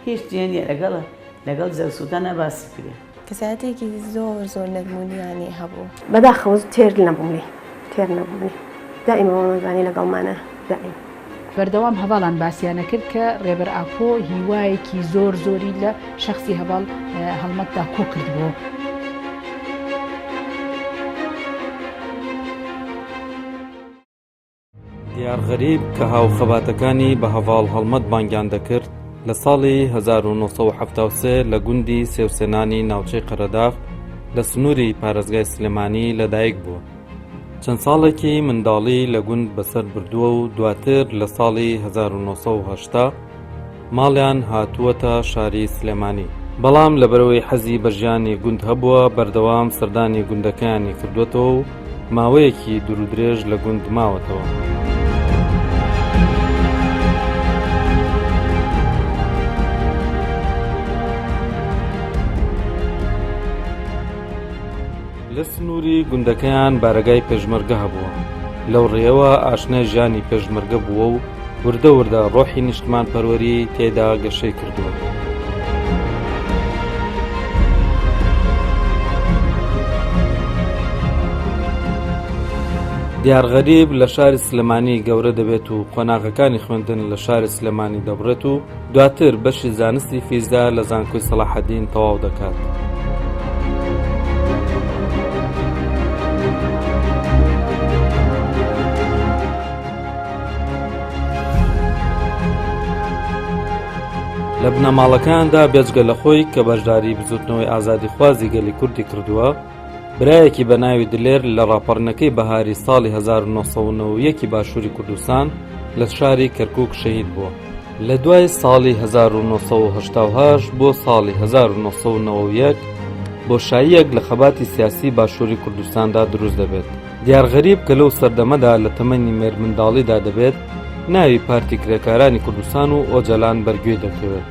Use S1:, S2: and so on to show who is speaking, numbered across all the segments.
S1: هیچ جێنیە لەگەڵ زەوسوودانە باسی کرێ.
S2: کەساتێکی زۆر نەرمونیانی هەبوو.
S3: بەداخەوە تێر نەبوومی دائیمە وەمەزانی لەگەڵمانە دائیم.
S4: بەردەوام هەواڵان باسییانە کرد کە ڕێبەر ئاکۆ هیوایەکی زۆری لە شەخصی هەواڵ هەڵمەتدا کۆ کردبوو.
S5: دیار غەریب کە هاوخەباتەکانی بە هەواڵ هەڵمەت بانگیان دەکرد لە ساڵی 1970 لە گوندی سێوسێنانی ناوچەی قەرەداغ لە سنووری پارێزگای سلێمانی لەدایک بووە. چەند ساڵێکی منداڵی لە گوند بەسەر بردووە و دواتر لە ساڵی 1970 ماڵیان هاتووەتە شاری سلێمانی. بەڵام لەبەرەوەی حەزی بە ژیانی گوند هەبووە بەردەوام سەردانی گوندەکانی کردوێتەوە و ماوەیەکی دوورودرێژ لە گوند ماوەتەوە. لە سنووری گوندەکەیان بارگای پێشمەرگە هەبووە. لەو ڕێەوە ئاشنای ژیانی پێشمەرگە بووە و وردە ڕۆحی نیشتمان پەروەری تێدا گەشەی کردووە. دیار غەریب لە شاری سلێمانی گەورە دەبێت و قۆناغەکانی خوێندن لە شاری سلێمانی دەبڕێت و دواتر بەشی زانستی فیزدا لە زانکۆی سەلاحەدین تەواو دەکات. لە بنەماڵەکاندا بێجگە لە خۆی کە بەشداری بزوتنەوەی ئازادی خوازی گەلی کوردی کردووە، برایەکی بە ناوی دلێر لە ڕاپەڕینەکەی بەهاری ساڵی 1991 باشووری کوردستان لە شاری کەرکووک شەهید بووە. لە دوای ساڵی 1970 بۆ ساڵی 1991 بۆشاییەک لە خەباتی سیاسی باشووری کوردستاندا دروست دەبێت. دیار غەریب کە لەو سەردەمەدا لە تەمەنی مێرمنداڵیدا دەبێت، ناوی پارتی کرێکارانی کوردستان و ئۆجەلان بەرگوێ دەکەوێت.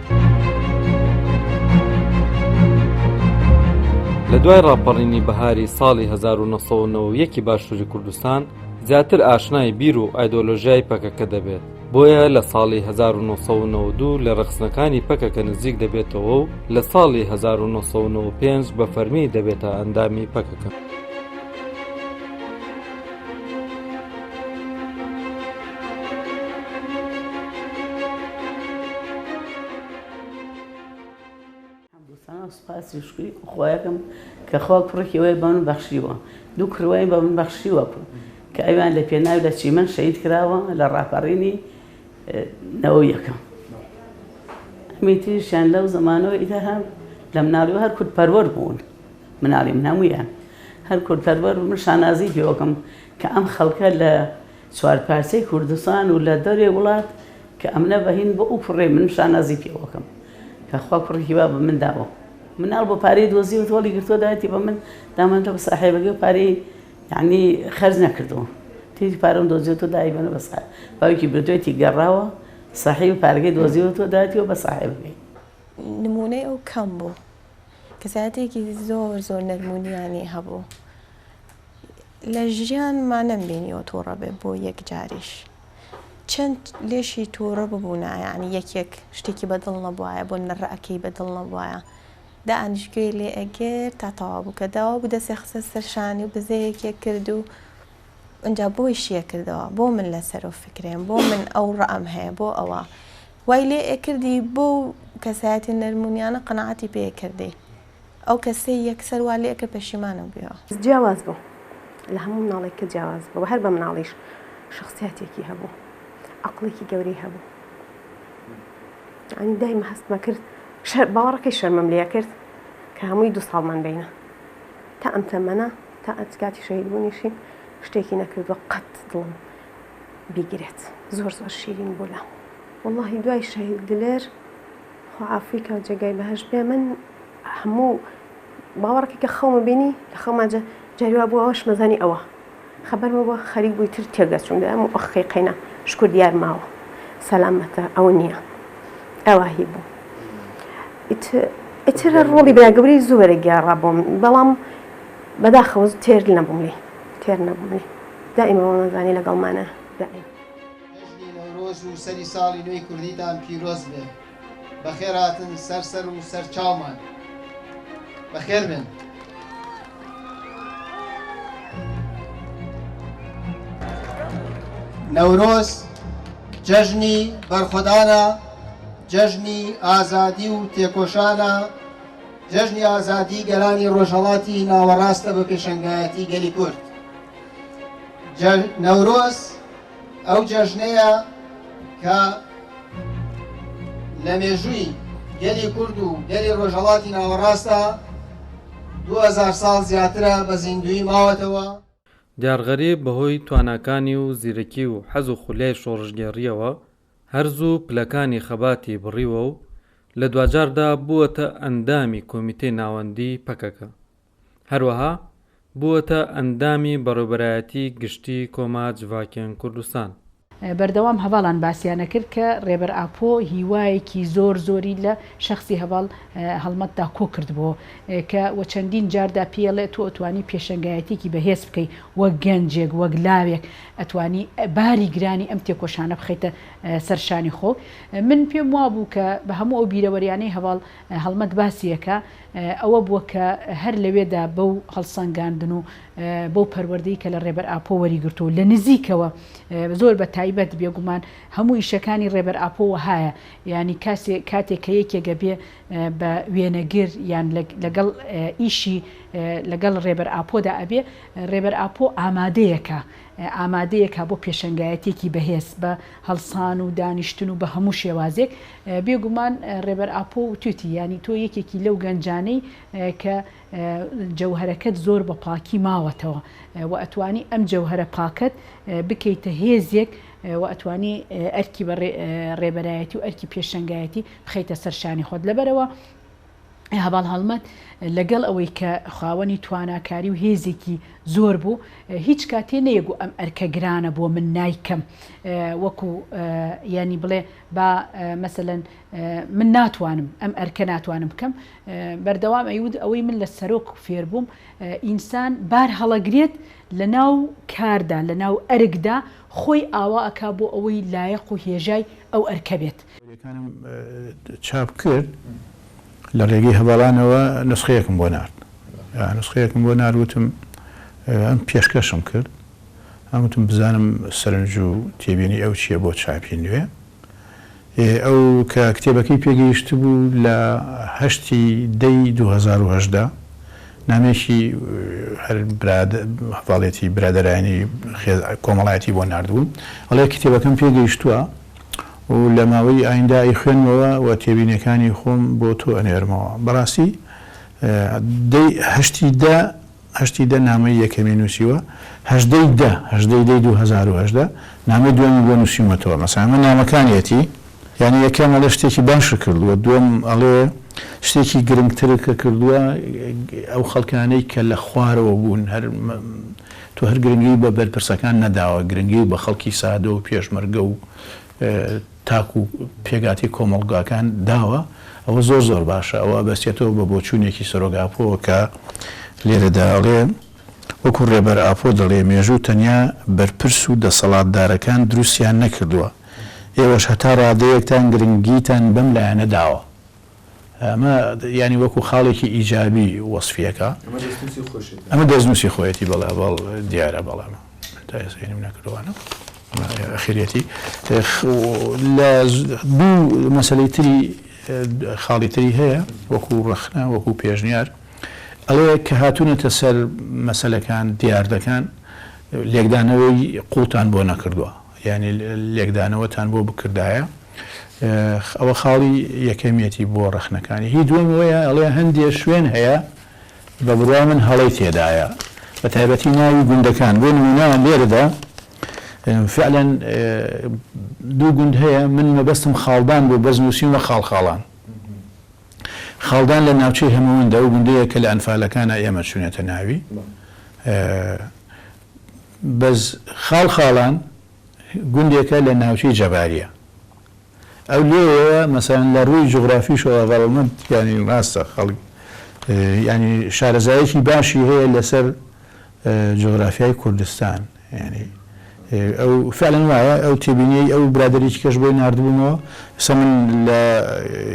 S5: لە دوای ڕاپەڕینی بەهاری ساڵی 1991 باشووری کوردستان زیاتر ئاشنای بیر و ئایدۆلۆژیای پەکەکە دەبێت. بۆیە لە ساڵی 1992 لە ڕەخسنەکانی پەکەکە نزیک دەبێتەوە و لە ساڵی 1995 بە فەرمی دەبێتە ئەندامی پەکەکە.
S1: سوپاسی شکری خۆیەکەم کە خوا کوڕێکیەوەی بە من بەخشیوە، دوو کڕوای بە من بەخشیوە کە ئەویان لە پێناوی لە چیمەن شەهید کراوە لە ڕاپەڕینی نەوە یەکەم. ئەمی تریشیان لەو زەمانەوە ئیدا هەم لە مناڵیەوە هەر کورتپەروەر بوون، مناڵی من هەموویان هەر کورتپەروەر بوون. من شانازی پێوەکەم کە ئەم خەڵکە لە چوارپارچەی کوردستان و لە دەرێ وڵات کە ئەمنە بەهین بۆ ئەو کوڕێ من شانازی پێوەکەم کە خوا کوڕێکی وا بە من داوە. مناڵ بۆ پارەی دۆزی و تۆڵی گرتووە داەتی بە من دامانتە بە ساحێبەکە و پارەی یعنی خەرج نەکردەوە، تێتی پارەم دۆزیێتەوە دای بەنە بە باوکی بردوێتی گەڕاوە ساحێبی پارەکەی دۆزیەوەتەوە داەتیەوە بە ساحێبەکەی.
S2: نمونەی ئەو کەم بوو، کەساتێکی زۆر نەرمونیانی هەبوو. لە ژیانمان نەمبینیەوە تووڕە بێ بۆ یەک جاریش. چەند لێشی تووڕە ببوونە، یعنی یەکێک شتێکی بەدڵ نەبووایە بۆ نەڕەکەی بەدڵ نەبووایە. دانیشتگوێی لێ ئەگەر تا تەواو بوو کە داوا بوو دەسێ خسە سەرشانی و بزەیەکێک کرد و ئەنجا بۆی شیە کردەوە، بۆ من لەسەر و فکرێن، بۆ من ئەو ڕەئەم هەیە، بۆ ئەوە وای لێ ئەکردی بۆ کەسایەتی نەرمونیانە قەنەعەتی پێ کردی. ئەو کەسەی یەکسەر وا لێ ئەکرد پەشیمانە بووە.
S3: جیاواز بوو لە هەموو مناڵێک کە جیاواز بوو، هەر بە مناڵیش شخصیاتێکی هەبوو، عەقڵێکی گەورەی هەبوو. یعنی دایمە هەستمە کرد باوەڕەکەی شەرمەم لێ کرد کە هەمووی 2 ساڵمان بینە تا ئەم تەمەنە تا ئەتکاتی شەهیدبوونیشی شتێکی نەکردووە قەت دڵم بیگرێت. زۆر شیرین بوو لە وەڵڵاهی دوای شەهید دلێر خوا عافوی کە جێگای بەهەشت بێ. من هەموو باوەڕێکی کە خەومە بینی لە خەوما جاریوا بوو ئەوەش مەزانی ئەوە خەبەرمە بووە خەریک بووی تر تێگەچوون دەم و ئەخی قەینا شکر دیار ماوە سەلامەتە ئەوە نییە ئەوە هی بوو. ئیتر ڕۆڵی بەناگەوری زۆرە گیاڕا بۆم، بەڵام بەداخەوە تێر نەبووم لێ دائیمە وەمەزانی لەگەڵمانە دائیم.
S6: نەورۆز و سەری ساڵی نوێی کوردیتان پیرۆز بێ. بەخێر هاتن سەر و سەر چاومان بەخێر بن. نەورۆز جەژنی بەرخۆدانە، جەژنی ئازادی و تێکۆشانە، جەژنی ئازادی گەلانی ڕۆژهەڵاتی ناوەڕاستە بە پێشەنگایەتی گەلی کورد. نەورۆز ئەو جەژنەیە کە لە مێژووی گەلی کورد و گەلی ڕۆژهەڵاتی ناوەڕاستە 2000 ساڵ زیاترە بە زیندوی ماوەتەوە.
S5: دیارغەریب بەهۆی تواناکانی و زیرەکی و حەز و خولیای شۆڕژگێڕیەوە هەرز و پلەکانی خەباتی بڕیوە و لە دوجاردا بووەتە ئەندامی کۆمیتەی ناوەندی پەکەکە. هەروەها بووەتە ئەندامی بەڕێوەبەرایەتی گشتی کۆما جڤاکێن کوردستان.
S4: بەردەوام هەواڵان باسییانە کرد کە ڕێبەر ئاپۆ هیوایەکی زۆری لە شخصی هەواڵ هەڵمەتدا کۆ کردبوو کە وە چەندین جاردا پێڵێ تۆ ئەتوانی پێشەنگایەتێکی بەهێز بکەیت وەک گەنجێک وەک لاوێک ئەتوانی باری گرانی ئەم تێکۆشانە بخەیتە سەرشانی خۆ. من پێم وابوو کە بە هەموو ئەو بیرەوەریانەی هەواڵ هەڵمەت باسیەکە ئەوە بووە کە هەر لەوێدا بەو هەڵسەنگاندن و بۆ پەروەردەی کە لە ڕێبەر ئاپۆ وەریگرتووە لە نزیکەوە زۆر بە تایبەت بێگومان هەموو ئیشەکانی ڕێبەر ئاپۆوە هایە، ینی کاتێک کە یەکێگە بێ بە وێنەگر یان لەگەڵ ئیشی لەگەڵ ڕێبەر ئاپۆدا ئەبێ ڕێبەر ئاپۆ ئامادەیەکە بۆ پێشەنگایەتێکی بەهێز بە هەڵسان و دانیشتن و بە هەموو شێوازێک. بێگومان ڕێبەر ئاپۆ و توتی ینی تۆ یەکێکی لەو گەنجانەی کە جەوهرەکەت زۆر بە پاکی ماوەتەوە و ئەتوانی ئەم جەوهرە پاکت بکەیتە هێزێک و ئەتوانی ئەرکی بە ڕێبەرایەتی و ئەرکی پێشەنگایەتی بخەیتە سەرشانی خۆت. لەبەرەوە هەواڵ هەڵمەت لەگەڵ ئەوەی کە خاوەنی تواناکاری و هێزێکی زۆر بوو هیچ کاتێ نەیەگو ئەم ئەرکە گرانە بۆ من نایکەم وەکو ینی بڵێ با مەسەلەن من ناتوانم ئەم ئەرکە ناتوانم بکەم. بەردەوام ئەوەی من لە سەرۆک فێر بووم ئینسان بار هەڵەگرێت لە ناو کاردا لە ناو ئەرکدا خۆی ئاوا ئەکا بۆ ئەوەی لایەق و هێژای ئەو ئەرکە بێت.
S7: چاپ کرد لە ڕێگەی هەواڵانەوە نسخەیەکم بۆ نارد، نسخەیەکم بۆ ناروتم ئەم پێشکەشم کرد ئەمتم بزانم سەرنج و تێبینی ئەو چییە بۆ چاپی نوێ. ئەو کە کتێبەکەی پێگەیشت بوو لە 8 2010 نامێکی هەواڵێتی برادەرانی کۆمەڵایەتی بۆ نردبوو ئەڵێ کتێبەکەم پێگەیشتووە و لە ماوەی ئایندای خوێنمەوە و تێبینەکانی خۆم بۆ تۆ ئەنێرمەوە. بەڕاستی 8 نامەی یەکەمی نووسیوە 8 2010 نامەی دوێمی بۆ نووسیمەتەوە مەسەڵەن من نامەکانیەتی یعنی یەکەم ئەڵێ شتێکی باشە کردووە، دووەم ئەڵێ شتێکی گرنگترە کە کردووە ئەو خەڵکانەی کە لە خوارەوە بوون تۆ هەر گرنگی بە بەرپرسەکان نەداوە، گرنگی بە خەڵکی سادە و پێشمەرگە و تاکو و پێگاتی کۆمەڵگاکان داوە. ئەوە زۆر باشە، ئەوە بەستێتەوە بە بۆچوونێکی سەرۆگاپۆوە کە لێرەدا ئەڵێ وەکو ڕێبەر ئاپۆ دەڵێ مێژوو تەنیا بەرپرس و دەسەڵاتدارەکان دروستیان نەکردووە، ئێوەش هەتا ڕادەیەکتان گرنگیتان بەم لایەنە داوە. ئەمە ینی وەکو خاڵێکی ئیجابی وەسفیەکە، ئەمە دەستنووسی خۆیەتی بەڵێ بەڵ دیارە بەڵامە تا ئێستا نەکردوانە ئەخیرەتی. لە دوو مەسەلەی تری خاڵی تری هەیە وەکو ڕەخنە وەکو پێشنیار ئەڵێ کە هاتوونەتە سەر مەسەلەکان دیاردەکان لێکدانەوەی قوڵتان بۆ نەکردووە، یعنی لێکدانەوەتان بۆ بکردایە. ئەوە خاڵی یەکەمیەتی بۆ ڕەخنەکانی. هی دووەمەوەیە ئەڵێ هەندێک شوێن هەیە بە بڕوا من هەڵەی تێدایە بە تایبەتی ناوی گوندەکان بۆ نمونە لێرەدا فعلا دوو گوند هەیە من مەبەستم خاڵدان بۆ بەزنووسین وە خاڵخاڵان. خاڵدان لە ناوچەی هەمووەندە ئەو گوندەیە کە لە ئەنفالەکانە ئێمە چونێتە ناوی. بەز خاڵخاڵان گوندێکە لە ناوچەی جەباریە. ئەو لێەوە مەسەڵەن لە ڕووی جوغرافیشەوە ڤەڵمەند ینی ڕاستە خەڵک ینی شارەزایەکی باشی هەیە لەسەر جوغرافیای کوردستان، ینی ئەو فعلەن وایە ئەو تێبینی ئەو برادێکی کەش بۆی نردبوومەوە سە من لە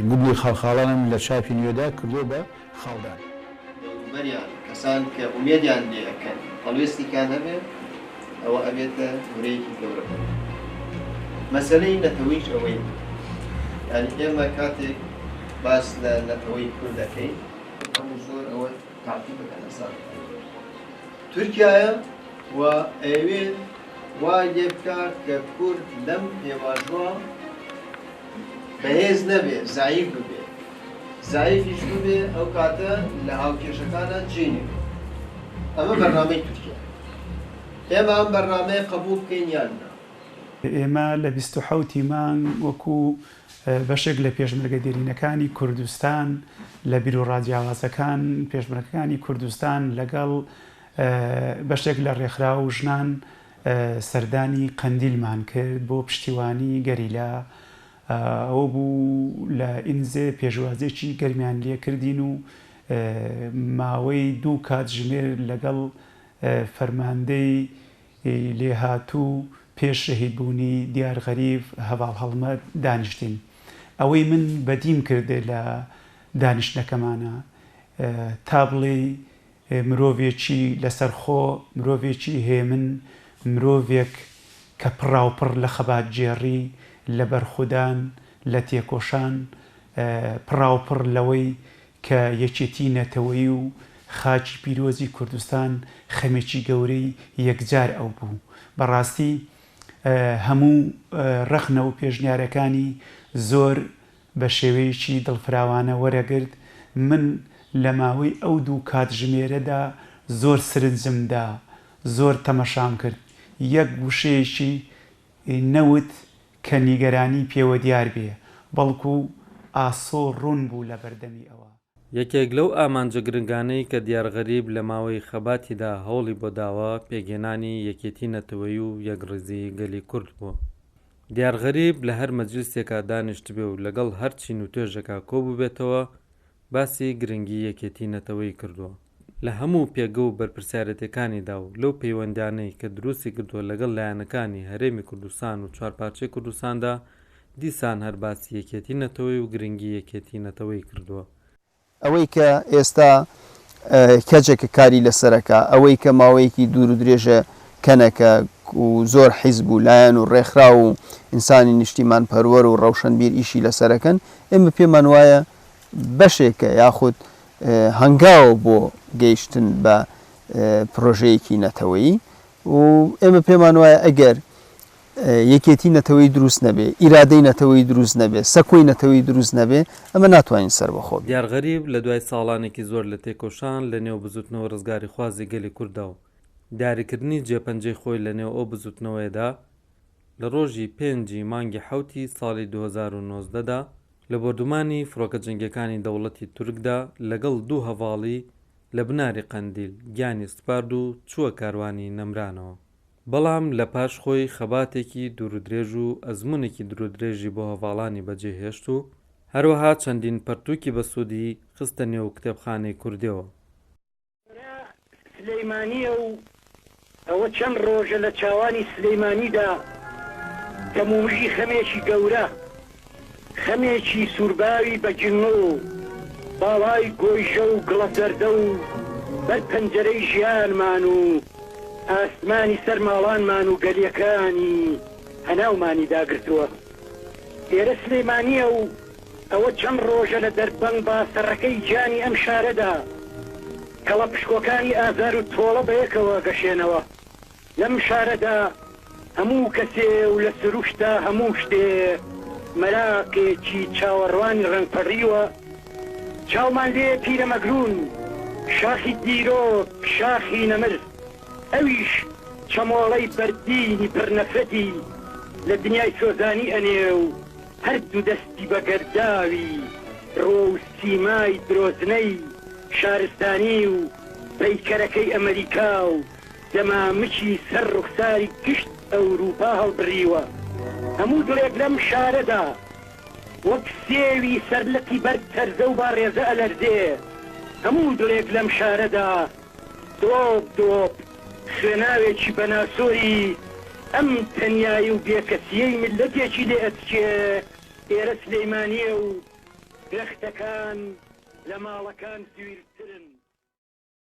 S7: گوبلی خاڵخاڵانم لە چاپی نوێدا کردو بە خاڵدان
S6: بەریان کەسان کە ئومێدیان لێەکەن هەڵوێستیکان هەبێ ئەوە ئەبێتە وەرەیەکی گەورە مەسەلەی نەتەوەیش ئەوەی یعنی ئێمە کاتێک باس لە نەتەوەی کورد دەکەین هەموو زۆر ئەوە تعقیب بکەن ئەسان تورکیایە و ئەوێت وای لێ بکات کە کورد لەم پێواشوە بەهێز نەبێ زعیف ببێ زعیفیش ببێ ئەو کاتە لە هاوکێشەکانە جێنێ ئەمە بەرنامەی تورکیا ئێمە ئەم بەرنامەیە قبول بکەین یان نا
S8: ئێمە لە 27 مانگ وەکو بەشێک لە پێشمەرگە دێرینەکانی کوردستان لە بیرۆ ڕادیاوازەکان پێشمەرگەکانی کوردستان لەگەڵ بەشێک لە ڕێکخراو و ژنان سەردانی قەندیلمان کرد بۆ پشتیوانی گەریلا ئەوە بوو لە ئینزێ پێشوازێکی گەرمیان لێکردین و ماوەی 2 کاتژمێر لەگەڵ فەرماندەی لێهاتوو پێش شەهیدبوونی دیار غەریب هەواڵ هەڵمەت دانیشتین ئەوەی من بەدیم کردێ لە دانیشتنەکەمانە تا بڵێ مرۆڤێکی لەسەرخۆ مرۆڤێکی هێمن مرۆڤێک کە پڕاوپڕ لە خەبات جێڕی لە بەرخودان لە تێکۆشان پڕاوپڕ لەوەی کە یەکێتی نەتەوەی و خاچی پیرۆزی کوردستان خەمێکی گەورەی یەکجار ئەو بوو بەڕاستی هەموو ڕەخنە و پێشنیارەکانی زۆر بە شێوەیەکی دڵفراوانە وەرەگرت من لە ماوەی ئەو 2 کاتژمێرەدا زۆر سرنجمدا زۆر تەمەشام کرد یەک وشەیەکی نەوت کە نیگەرانی پێوە دیار بێ بەڵکو ئاسۆ ڕوون بوو لە بەردەمی ئەوە
S5: یەکێک لەو ئامانجە گرنگانەی کە دیار غەریب لە ماوەی خەباتیدا هەوڵی بۆ داوە پێگێنانی یەکێتی نەتەوەی و یەکڕێزی گەلی کورد بووە دیار غەریب لە هەر مەجلیسێکا دانیشت بێ و لەگەڵ هەر چین و توێژەکە کۆبوو بێتەوە باسی گرنگی یەکێتی نەتەوەی کردووە لە هەموو پێگە و بەرپرسیارەتەکانیدا و لەو پەیوەندیانەی کە دروستی کردووە لەگەڵ لایەنەکانی هەرێمی کوردستان و چوارپارچەی کوردستاندا دیسان هەر باسی یەکێتی نەتەوەی و گرنگی یەکێتی نەتەوەی کردووە
S9: ئەوەی کە ئێستا کەجێکە کاری لەسەرەکە ئەوەی کە ماوەیەکی دوور و درێژە کەنەکە و زۆر حیزب و لایەن و ڕێکخرا و ئینسانی نیشتیمان پەروەر و ڕەوشنبیر ئیشی لەسەرەکەن ئێمە پێمان وایە بەشێکە یاخود هەنگاوە بۆ گەیشتن بە پرۆژەیەکی نەتەوەیی و ئێمە پێمان وایە ئەگەر یەکێتی نەتەوەی دروست نەبێ ئیرادەی نەتەوەی دروست نەبێ سەکۆی نەتەوەی دروست نەبێ ئەمە ناتوانین سەر بەخۆ
S5: دیار غەریب لە دوای ساڵانێکی زۆر لە تێکۆشان لە نێو بزوتنەوە ڕزگاری خوازی گەلی کوردە و دیاریکردنی جێپەنجەی خۆی لە نێو ئەو بزوتنەوەیدا لە ڕۆژی 5 مانگی حوتی ساڵی 2019دا لە بۆردومانی فڕۆکە جەنگەکانی دەوڵەتی تورکدا لەگەڵ 2 هەواڵی لە بناری قەندیل گیانی سپارد و چووە کاروانی نەمرانەوە بەڵام لە پاش خۆی خەباتێکی دوورودرێژ و ئەزمونێکی درودرێژی بۆ هەواڵانی بەجێهێشت و هەروەها چەندین پەرتووکی بە سوودی خستە نێو کتێبخانەی کوردیەوە
S10: سلەیمانیە و ئەوە چەند ڕۆژە لە چاوانی سلەیمانیدا کە مومژی خەمێکی گەورە خەمێکی سوورباوی بەجنۆ و باڵای گۆیژە و گڵەزەردە و بەر پەنجەرەی ژیانمان و ئاسمانی سەر ماڵانمان و گەلیەکانی هەناومانی داگرتووە ئێرە سلەیمانیە و ئەوە چەند ڕۆژە لە دەربەنگ باسەڕەکەی گیانی ئەم شارەدا کەڵە پشکۆکانی ئازار و تۆڵە بەیەکەوە گەشێنەوە لەم شارەدا هەموو کەسێ و لە سروشتا هەموو شتێ مەراقێکی چاوەڕوانی ڕەنگپەڕیوە چاومان لێ پیرە مەگرون شاخی دیرۆک شاخی نەمر ئەویش چەمۆڵەی بەردینی پڕنەفرەتی لە دنیای سۆزانی ئەنێ و هەردوو دەستی بە گەرداوی ڕۆ و سیمای درۆزنەی شارستانی و پەیکەرەکەی ئەمریکا و دەمامچی سەر ڕوخساری گشت ئەوروپا هەڵبڕیوە هەموو دڵێک لەم شارەدا وەک سێوی سەرلەتی بەر تەرزە و با ڕێزە ئەلەرزێ هەموو دڵێک لەم شارەدا دۆپ دۆپ خوێناوێکی بەناسۆری ئەم تەنیایی و بێکەسیەی ملەتێکی لێ ئەچێ ئێرە سلەیمانیە و درەختەکان لە ماڵەکان سویرترن.